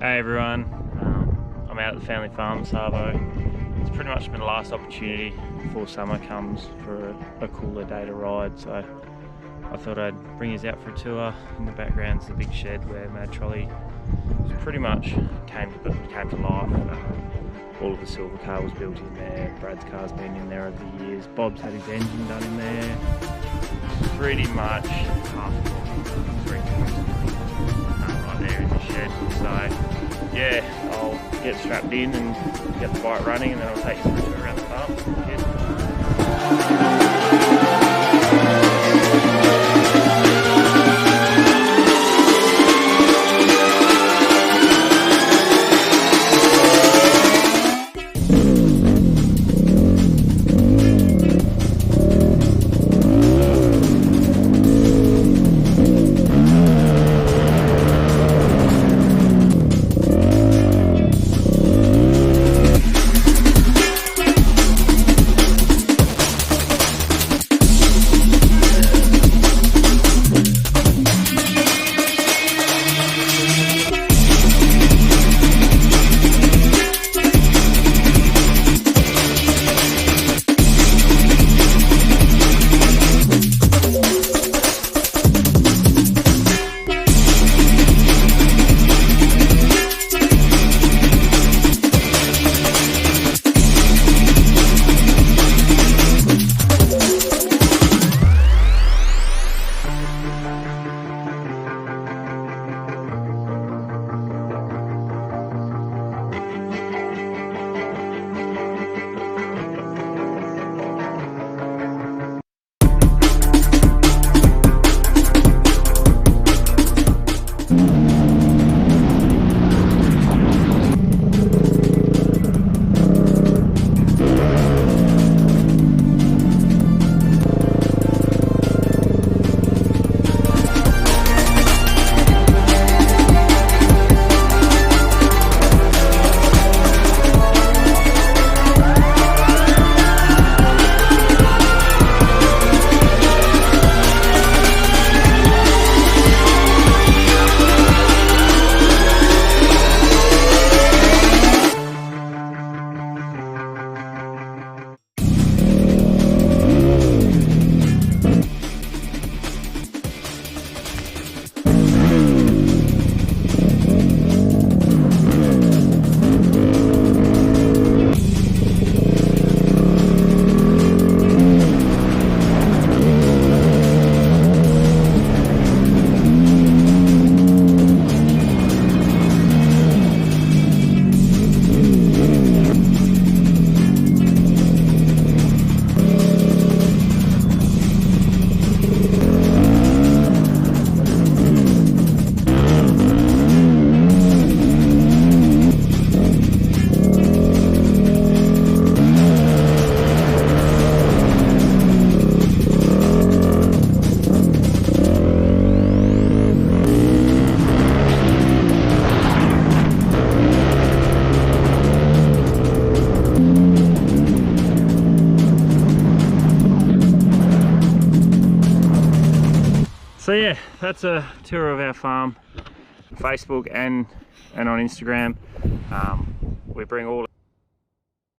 Hey everyone, I'm out at the family farm, Savo. It's pretty much been the last opportunity before summer comes for a cooler day to ride, so I thought I'd bring you out for a tour. In the background's the big shed where Mad Trolley pretty much came to life. All of the silver car was built in there, Brad's car's been in there over the years, Bob's had his engine done in there. Pretty much half of 3 right there in the shed. So yeah, I'll get strapped in and get the bike running, and then I'll take you through around the farm. Cheers. So yeah, that's a tour of our farm, Facebook and on Instagram. We bring all